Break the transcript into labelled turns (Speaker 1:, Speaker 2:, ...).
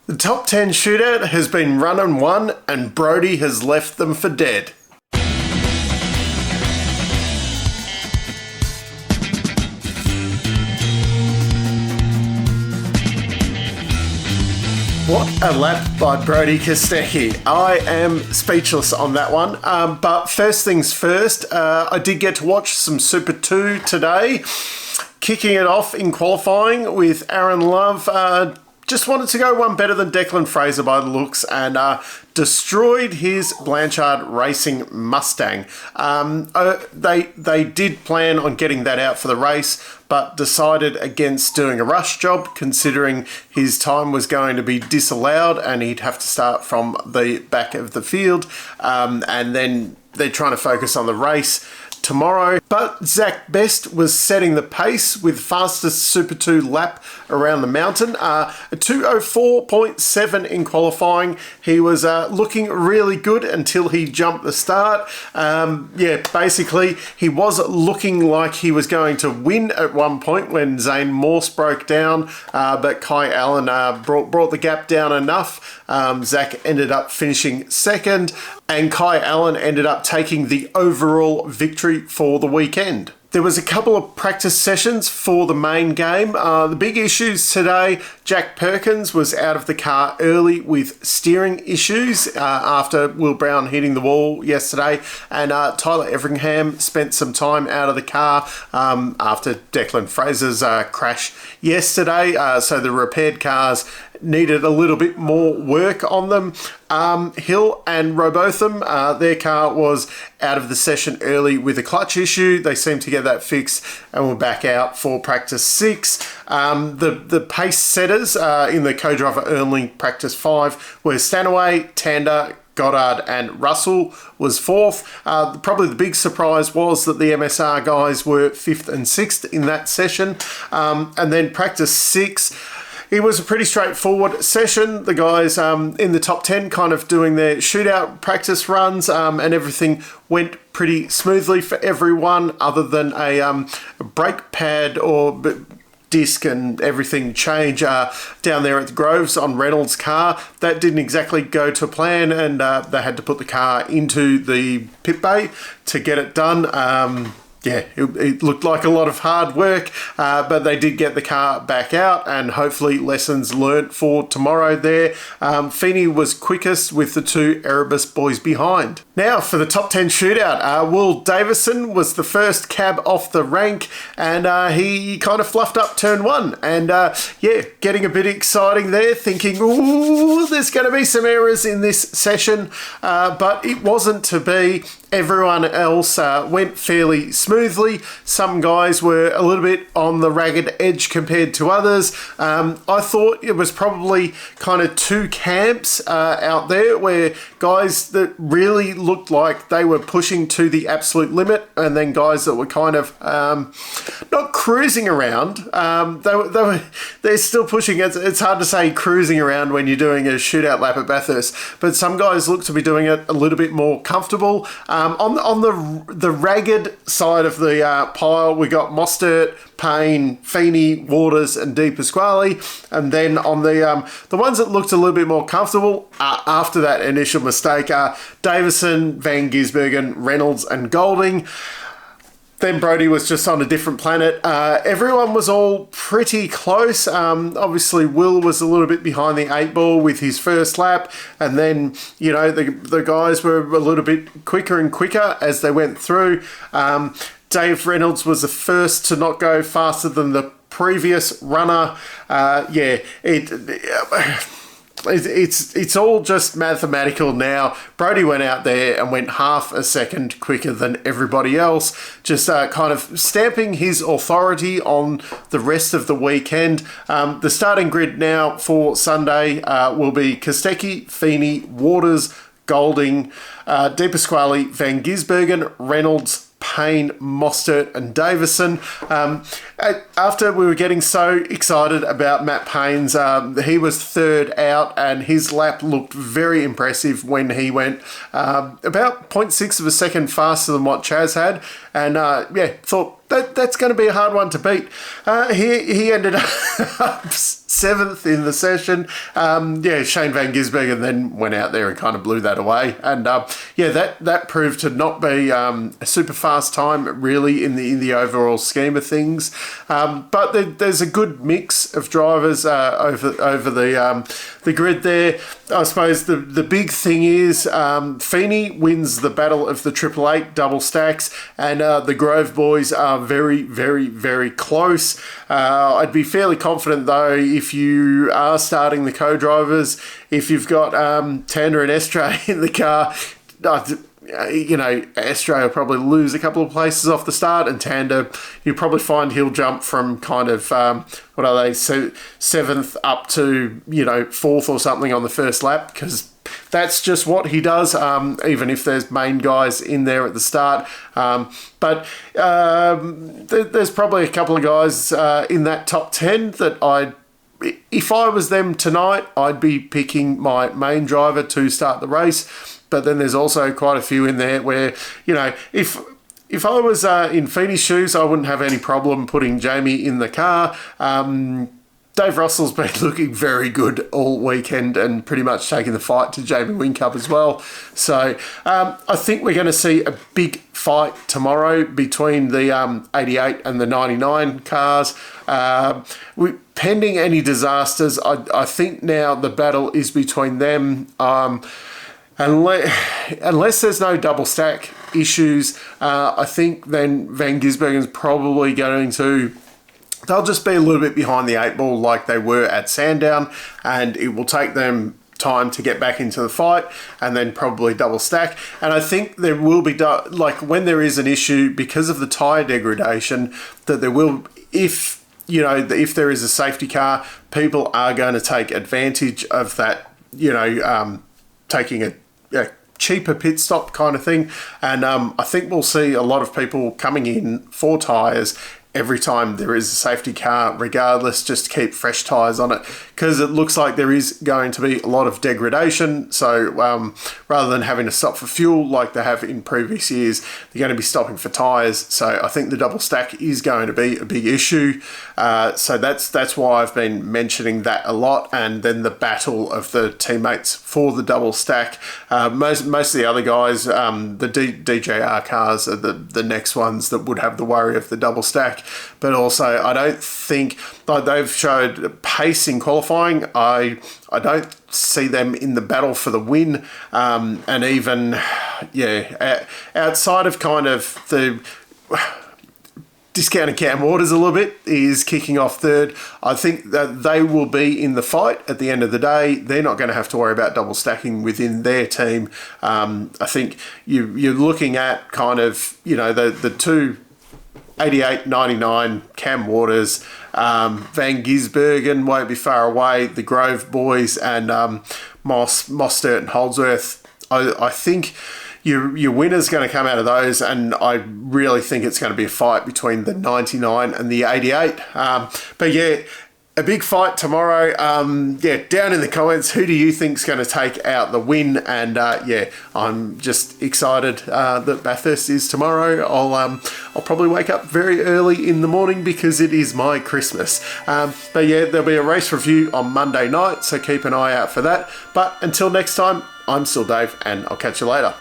Speaker 1: The top 10 shootout has been run and won, and Brodie has left them for dead. What a lap by Brodie Kostecki. I am speechless on that one. But first things first, I did get to watch some Super 2 today. Kicking it off in qualifying with Aaron Love. Just wanted to go one better than Declan Fraser by the looks, and destroyed his Blanchard Racing Mustang. They did plan on getting that out for the race, but decided against doing a rush job, considering his time was going to be disallowed and he'd have to start from the back of the field. And then they're trying to focus on the race tomorrow. But Zach Best was setting the pace with fastest Super 2 lap around the mountain. A 2:04.7 in qualifying. He was looking really good until he jumped the start. Basically he was looking like he was going to win at one point when Zane Morse broke down, but Kai Allen brought the gap down enough. Zach ended up finishing second, and Kai Allen ended up taking the overall victory for the weekend. There was a couple of practice sessions for the main game. The big issues today, Jack Perkins was out of the car early with steering issues after Will Brown hitting the wall yesterday, and Tyler Everingham spent some time out of the car after Declan Fraser's crash yesterday, so the repaired cars needed a little bit more work on them. Hill and Robotham, their car was out of the session early with a clutch issue. They seemed to get that fixed and were back out for practice 6. The pace setters in the co-driver only practice 5 were Stanaway, Tander, Goddard and Russell was 4th. Probably the big surprise was that the MSR guys were 5th and 6th in that session. And then practice 6, it was a pretty straightforward session. The guys in the top 10 kind of doing their shootout practice runs, and everything went pretty smoothly for everyone other than a brake pad or disc and everything change down there at the Groves on Reynolds' car. That didn't exactly go to plan, and they had to put the car into the pit bay to get it done. It looked like a lot of hard work, but they did get the car back out, and hopefully lessons learnt for tomorrow there. Feeney was quickest with the 2 Erebus boys behind. Now for the top 10 shootout, Will Davison was the first cab off the rank, and he kind of fluffed up turn 1, and getting a bit exciting there, thinking, ooh, there's going to be some errors in this session, but it wasn't to be. Everyone else went fairly smoothly. Some guys were a little bit on the ragged edge compared to others. I thought it was probably kind of 2 camps out there, where guys that really looked like they were pushing to the absolute limit, and then guys that were kind of not cruising around. They're still pushing. It's hard to say cruising around when you're doing a shootout lap at Bathurst, but some guys look to be doing it a little bit more comfortable. On the ragged side of the pile, we got Mostert, Payne, Feeney, Waters, and Di Pasquale, and then on the ones that looked a little bit more comfortable after that initial mistake, Davison, Van Gisbergen, Reynolds, and Golding. Then Brodie was just on a different planet. Everyone was all pretty close. Obviously, Will was a little bit behind the 8 ball with his first lap. And then, the guys were a little bit quicker and quicker as they went through. Dave Reynolds was the first to not go faster than the previous runner. It's all just mathematical now. Brodie went out there and went half a second quicker than everybody else, just kind of stamping his authority on the rest of the weekend. The starting grid now for Sunday will be Kostecki, Feeney, Waters, Golding, Di Pasquale, Van Gisbergen, Reynolds, Payne, Mostert and Davison. After we were getting so excited about Matt Payne's, he was 3rd out, and his lap looked very impressive when he went about 0.6 of a second faster than what Chaz had. And thought that's going to be a hard one to beat. He ended up 7th in the session. Shane van Gisbergen then went out there and kind of blew that away. And that proved to not be a super fast time really in the overall scheme of things. But there's a good mix of drivers over the grid there. I suppose the big thing is Feeney wins the battle of the Triple Eight double stacks, and the Grove boys are very, very, very close. I'd be fairly confident though if you are starting the co-drivers, if you've got Tander and Estray in the car, Estray will probably lose a couple of places off the start, and Tander, you'll probably find he'll jump from kind of, 7th up to, 4th or something on the first lap, because that's just what he does, even if there's main guys in there at the start. But there's probably a couple of guys in that top 10 that if I was them tonight, I'd be picking my main driver to start the race. But then there's also quite a few in there where, if I was in Feeney's shoes, I wouldn't have any problem putting Jamie in the car. Dave Russell's been looking very good all weekend and pretty much taking the fight to Jamie Whincup as well. So I think we're going to see a big fight tomorrow between the 88 and the 99 cars. Pending any disasters, I think now the battle is between them. Unless there's no double stack issues, I think then Van Gisbergen's probably going to... They'll just be a little bit behind the 8 ball like they were at Sandown, and it will take them time to get back into the fight and then probably double stack. And I think there will be, when there is an issue because of the tyre degradation, that there will, if there is a safety car, people are going to take advantage of that, taking a cheaper pit stop kind of thing. And I think we'll see a lot of people coming in for tyres every time there is a safety car, regardless, just to keep fresh tyres on it, because it looks like there is going to be a lot of degradation. So rather than having to stop for fuel like they have in previous years, they're going to be stopping for tyres. So I think the double stack is going to be a big issue. So that's why I've been mentioning that a lot. And then the battle of the teammates for the double stack. Most of the other guys, the DJR cars are the next ones that would have the worry of the double stack. But also, I don't think they've showed pace in qualifying. I don't see them in the battle for the win. And even, outside of kind of the discounted Cam Waters a little bit is kicking off third. I think that they will be in the fight at the end of the day. They're not going to have to worry about double stacking within their team. I think you're looking at kind of, the two 88, 99, Cam Waters, Van Gisbergen won't be far away, the Grove boys, and Mostert and Holdsworth. I think your winner's going to come out of those, and I really think it's going to be a fight between the 99 and the 88. But yeah, a big fight tomorrow. Down in the comments, who do you think's going to take out the win? And I'm just excited that Bathurst is tomorrow. I'll probably wake up very early in the morning because it is my Christmas. There'll be a race review on Monday night, so keep an eye out for that. But until next time, I'm still Dave, and I'll catch you later.